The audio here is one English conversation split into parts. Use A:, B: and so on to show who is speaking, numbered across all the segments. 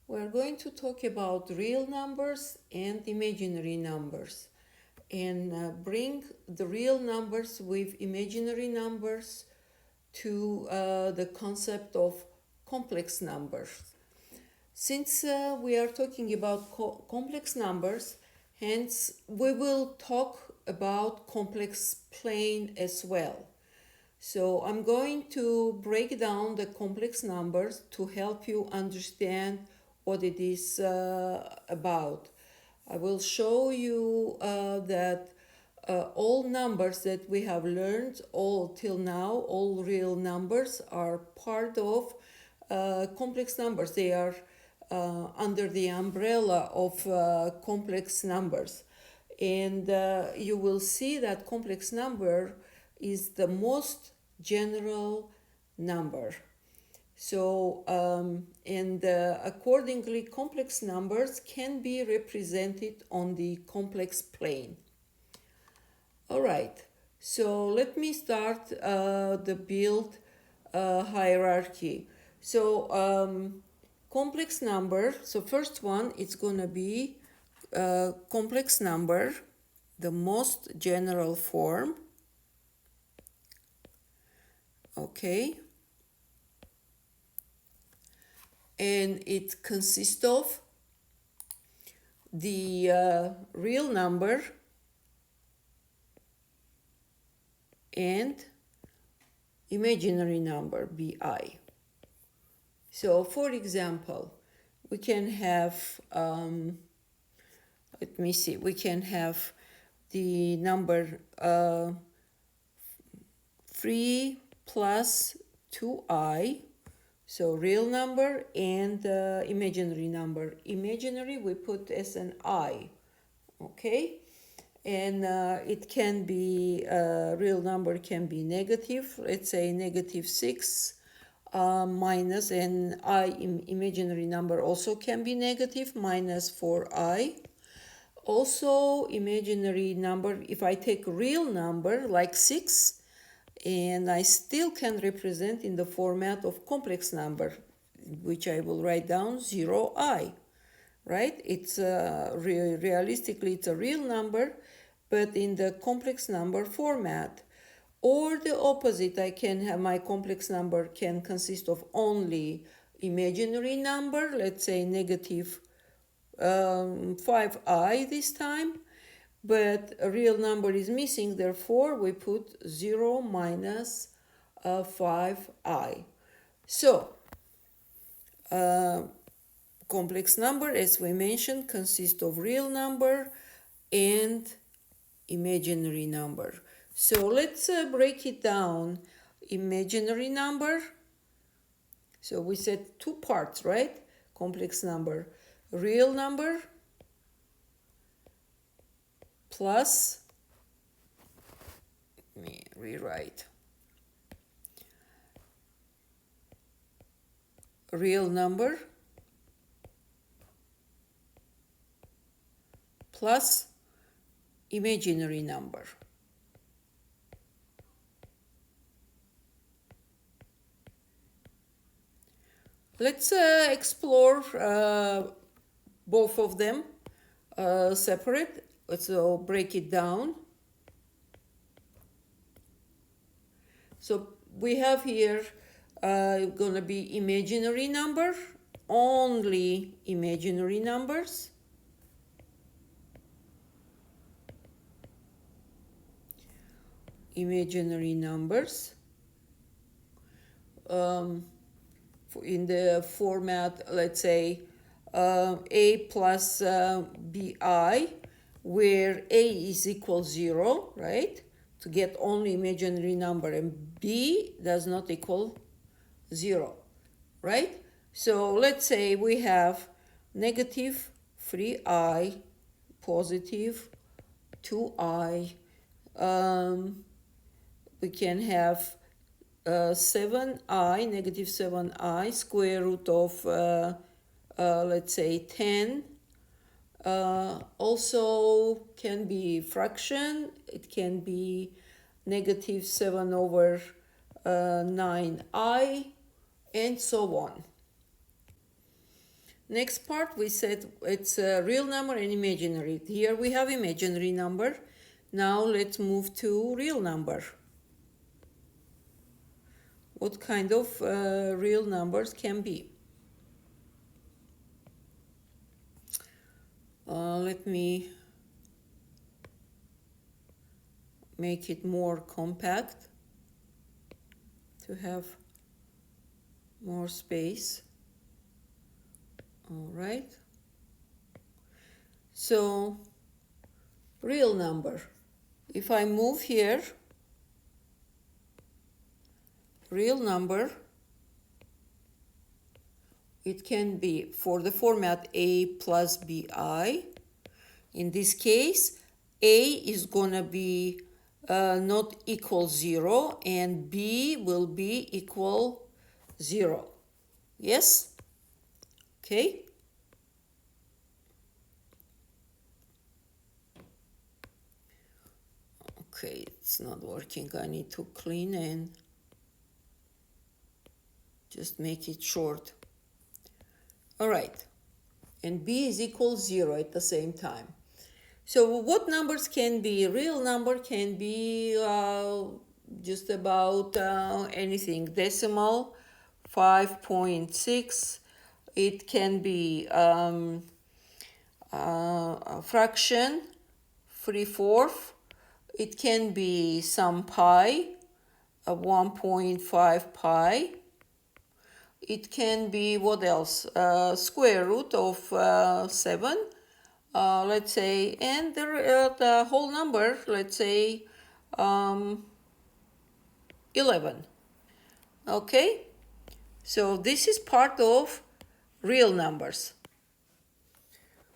A: We're going to talk about real numbers and imaginary numbers and bring the real numbers with imaginary numbers to the concept of complex numbers. Since we are talking about complex numbers, hence we will talk about complex plane as well. So I'm going to break down the complex numbers to help you understand what it is about. I will show you that all numbers that we have learned all till now, all real numbers, are part of complex numbers. They are under the umbrella of complex numbers. And you will see that complex number is the most general number. So, and accordingly, complex numbers can be represented on the complex plane. All right, so let me start the build hierarchy. So, complex number, so first one, it's going to be complex number, the most general form. Okay, and it consists of the real number and imaginary number, bi. So for example, we can have let me see, we can have the number 3 plus 2i. So real number and imaginary number. Imaginary we put as an I, okay? And it can be, real number can be negative, let's say negative 6 minus, and imaginary number also can be negative, minus 4i. Also imaginary number, if I take real number like 6, and I still can represent in the format of complex number, which I will write down 0i, right? It's realistically it's a real number, but in the complex number format. Or the opposite, I can have my complex number can consist of only imaginary number, let's say negative 5i this time, but a real number is missing, therefore we put 0 minus 5i. So complex number, as we mentioned, consists of real number and imaginary number. So let's break it down. Imaginary number, so we said two parts, right? Complex number, real number plus, let me rewrite, real number plus imaginary number. Let's explore both of them separate. Let's break it down. So we have here going to be imaginary number, only imaginary numbers. Imaginary numbers. In the format, let's say a plus bi, where a is equal 0, right? To get only imaginary number, and b does not equal 0, right? So let's say we have negative 3i, positive 2i. We can have 7i, negative 7i, square root of, let's say, 10. Also can be fraction. It can be negative 7 over 9i, and so on. Next part, we said it's a real number and imaginary. Here we have imaginary number. Now let's move to real number. What kind of real numbers can be? Let me make it more compact to have more space. All right. So, real number. If I move here, real number, it can be for the format a plus bi. In this case, a is gonna be not equal 0 and b will be equal 0. Yes? Okay. Okay, it's not working. I need to clean and just make it short. All right. And b is equal 0 at the same time. So what numbers can be? Real number can be just about anything. Decimal, 5.6. It can be a fraction, 3/4. It can be some pi, 1.5 pi. It can be what else? Square root of 7. Let's say, and the whole number, let's say 11. Okay, so this is part of real numbers.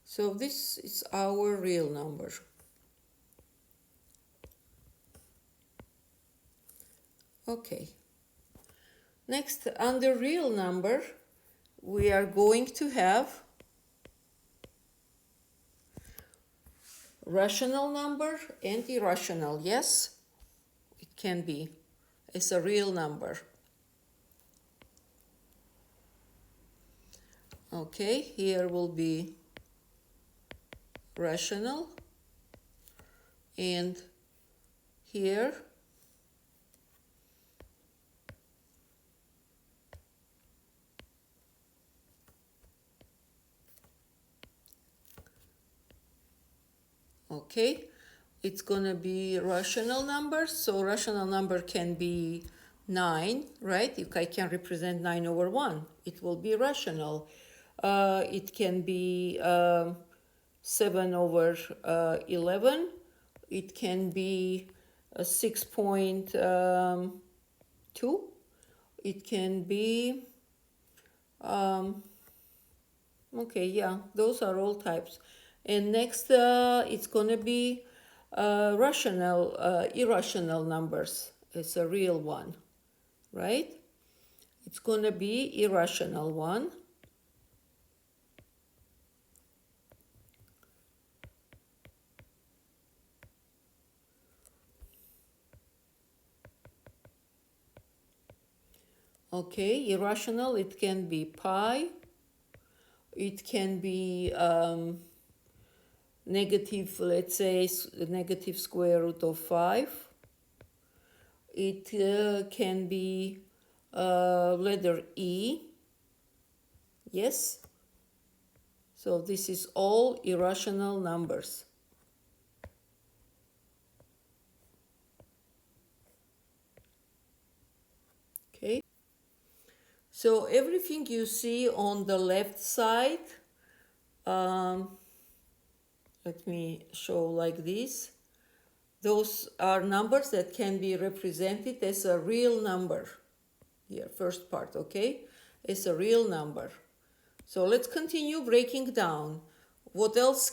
A: So this is our real number. Okay, next, under real number, we are going to have rational number and irrational. Yes, it can be. It's a real number. Okay, here will be rational, and here okay, it's gonna be rational numbers. So rational number can be 9, right? If I can represent 9 over 1, it will be rational. It can be 7 over 11. It can be 6.2. It can be okay, yeah, those are all types. And next, it's gonna be irrational numbers. It's a real one, right? It's gonna be irrational one. Okay, irrational, it can be pi. It can be negative, let's say, negative square root of 5. It can be letter E. Yes. So this is all irrational numbers. Okay. So everything you see on the left side, let me show like this. Those are numbers that can be represented as a real number. Here, first part, okay? It's a real number. So let's continue breaking down. What else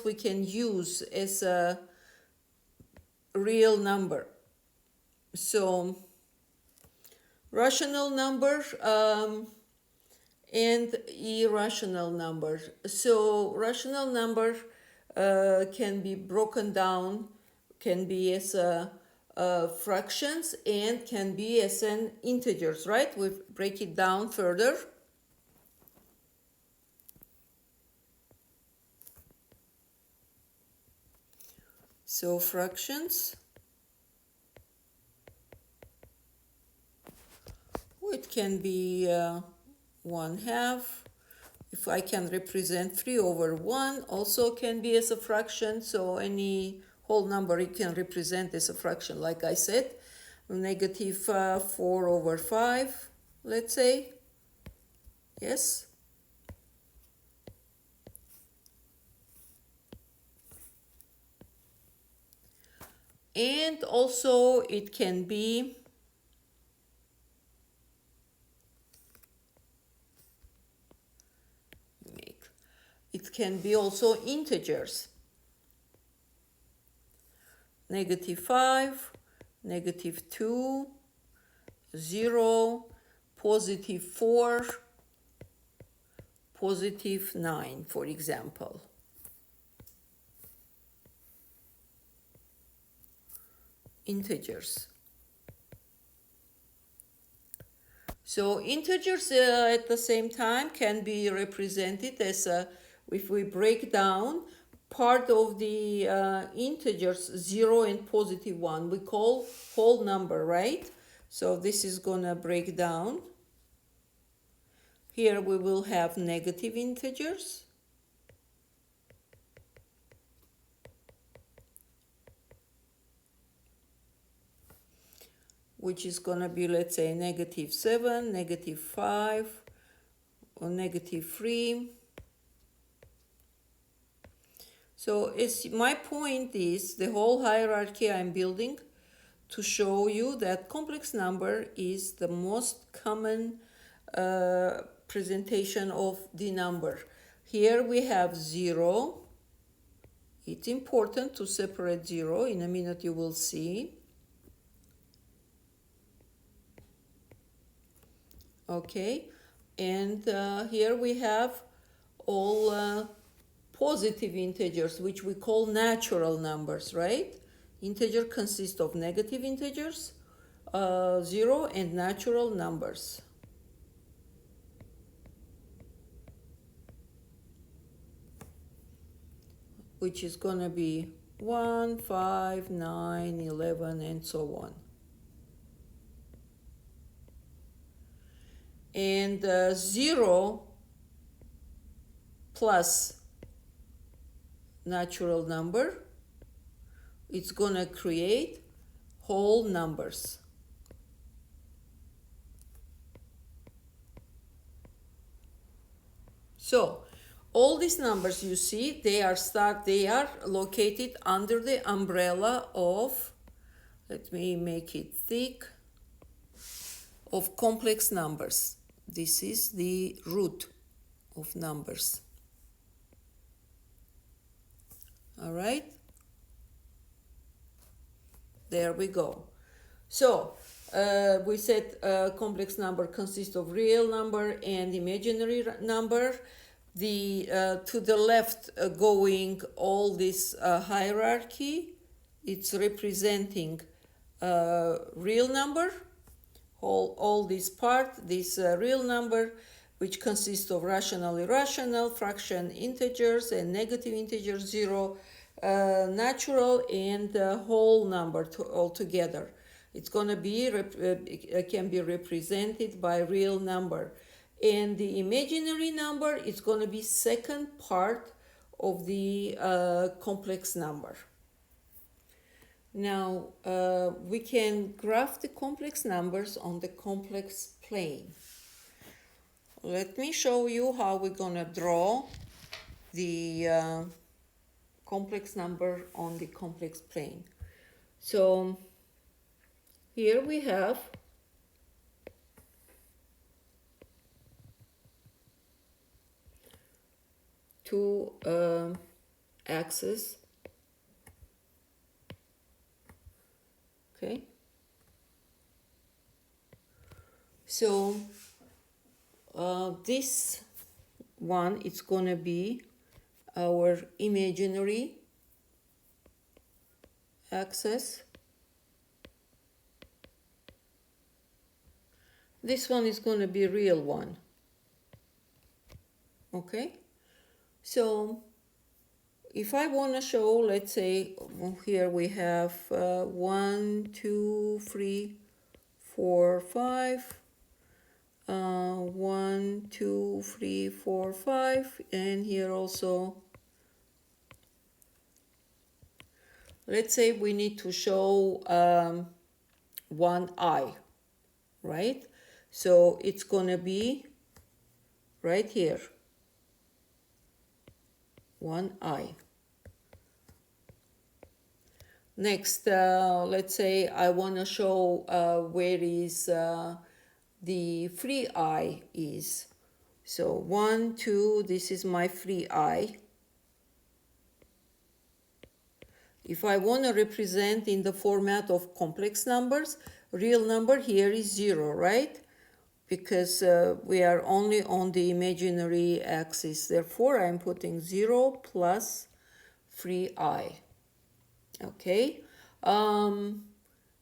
A: we can use as a real number? So, rational number and irrational number. So, rational number can be broken down, can be as fractions and can be as an integers, right? We break it down further. So fractions, it can be 1/2. If I can represent 3/1, also can be as a fraction. So any whole number it can represent as a fraction, like I said. Negative 4/5, let's say. Yes. And also it can be also integers. -5, -2, 0, +4, +9, for example. Integers. So integers at the same time can be represented as if we break down part of the integers 0 and +1, we call whole number, right? So this is gonna break down. Here we will have negative integers. Which is gonna be, let's say, -7, -5, or -3. So my point is the whole hierarchy I'm building to show you that complex number is the most common presentation of the number. Here we have 0. It's important to separate 0. In a minute you will see. Okay, and here we have all positive integers, which we call natural numbers, right? Integer consists of negative integers, 0, and natural numbers. Which is gonna be 1, 5, 9, 11, and so on. And 0 plus natural number, it's gonna create whole numbers. So all these numbers you see, they are located under the umbrella of, let me make it thick, of complex numbers. This is the root of numbers. All right, there we go. So we said complex number consists of real number and imaginary number. To the left going all this hierarchy, it's representing real number. All this part, this real number, which consists of rational, irrational, fraction, integers, and negative integers, 0, natural, and whole number altogether. It's gonna be can be represented by real number, and the imaginary number is gonna be second part of the complex number. Now we can graph the complex numbers on the complex plane. Let me show you how we're gonna draw the complex number on the complex plane. So here we have two axes. Okay, so this one, it's gonna be our imaginary axis. This one is gonna be real one. Okay, so if I want to show, let's say here we have 1, 2, 3, 4, 5, 1, 2, 3, 4, 5, and here also, let's say we need to show one eye, right? So it's gonna be right here, one eye. Next, let's say I want to show where is the free eye is. So 1, 2, this is my free eye. If I want to represent in the format of complex numbers, real number here is 0, right? Because we are only on the imaginary axis. Therefore, I'm putting 0 plus free I. Okay.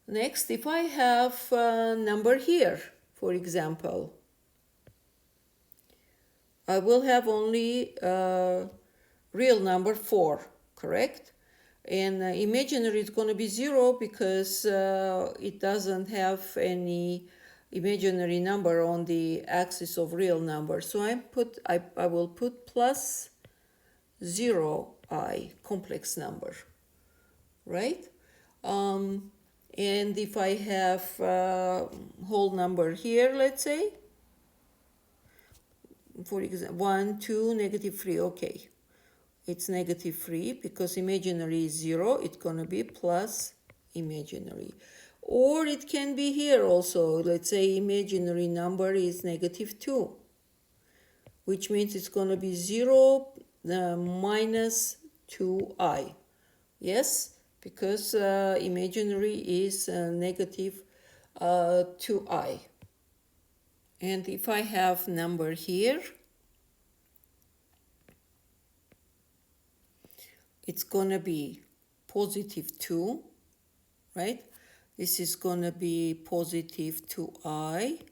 A: Next, if I have a number here, for example, I will have only real number 4, correct? And imaginary is going to be 0 because it doesn't have any imaginary number on the axis of real number. So I will put plus 0i, complex number, right? And if I have whole number here, let's say, for example, 1, 2, negative 3, okay. It's negative 3 because imaginary is 0, it's going to be plus imaginary. Or it can be here also, let's say imaginary number is negative 2, which means it's going to be 0 minus 2i. Yes, because imaginary is negative 2i. And if I have number here, it's going to be positive 2, right? This is going to be positive 2i.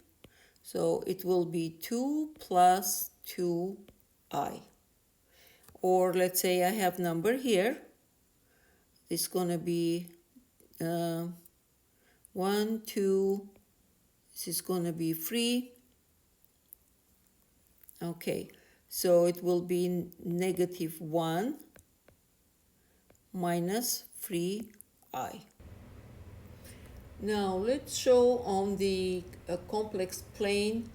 A: So it will be 2 plus 2i. Or let's say I have number here. It's going to be 1, 2. This is going to be 3. Okay, so it will be negative 1 minus 3i. Now let's show on the complex plane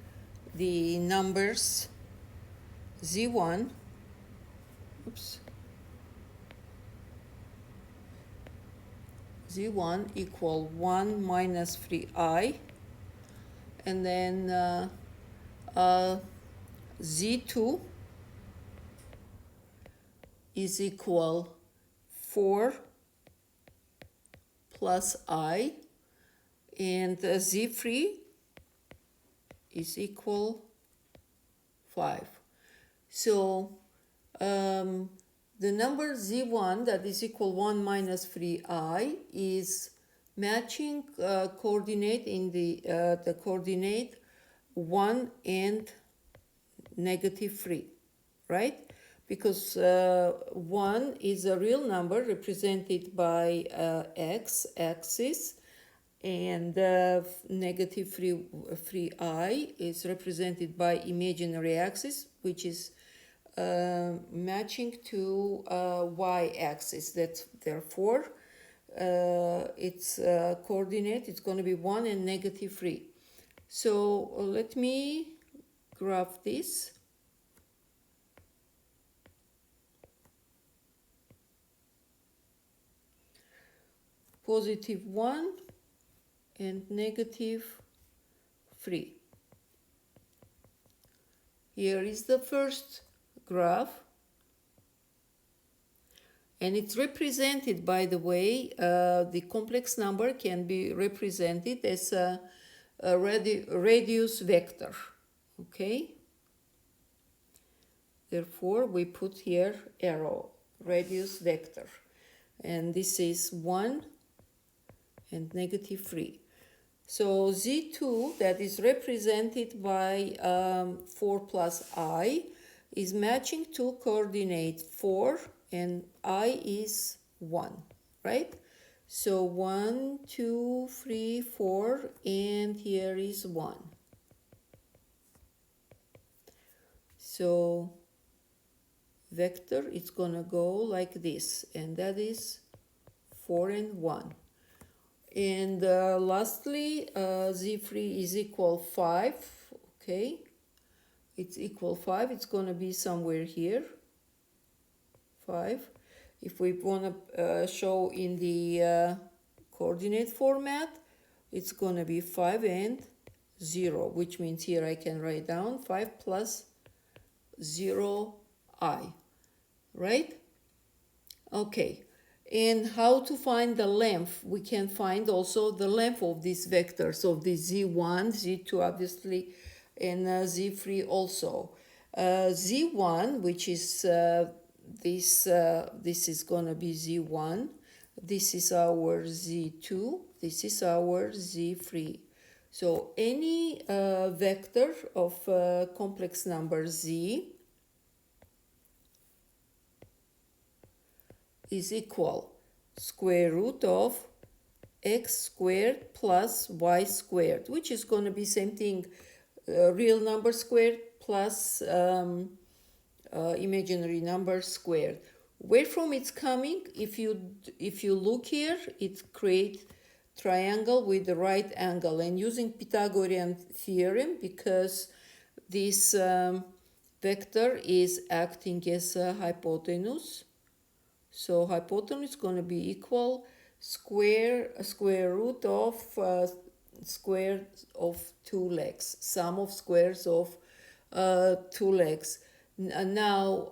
A: the numbers z1, z1 equal 1 minus 3i, and then z2 is equal 4 plus I, and z3 is equal 5. So the number z1 that is equal 1 minus 3i is matching coordinate in the coordinate 1 and negative 3, right? Because 1 is a real number represented by x axis, and negative 3i is represented by imaginary axis, which is matching to y axis. That's therefore its coordinate is going to be 1 and negative 3. So let me graph this. Positive 1 and negative 3. Here is the first graph, and it's represented, by the way, the complex number can be represented as a radius vector, okay? Therefore, we put here arrow, radius vector, and this is 1 and negative 3. So z2, that is represented by 4 plus I, is matching to coordinate 4 and I is 1, right? So 1, 2, 3, 4, and here is 1. So vector is gonna go like this, and that is 4 and 1. And lastly, z3 is equal 5, okay? It's equal 5, it's gonna be somewhere here, 5. If we wanna show in the coordinate format, it's gonna be 5 and 0, which means here I can write down 5 plus 0i, right? Okay, and how to find the length? We can find also the length of these vectors, of the z1, z2 obviously, and z3 also. Z1, which is this is gonna be z1, this is our z2, this is our z3. So any vector of complex number z is equal square root of x squared plus y squared, which is going to be same thing, real number squared plus imaginary number squared. Where from it's coming? If you look here, it creates triangle with the right angle, and using Pythagorean theorem, because this vector is acting as a hypotenuse. So hypotenuse is going to be equal square root of square of 2 legs, sum of squares of 2 legs. Now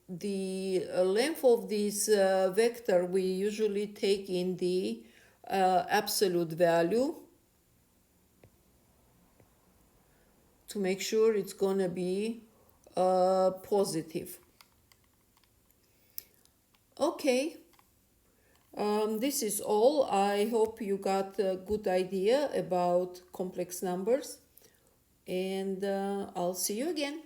A: the length of this vector we usually take in the absolute value to make sure it's going to be positive. Okay, this is all. I hope you got a good idea about complex numbers, and I'll see you again.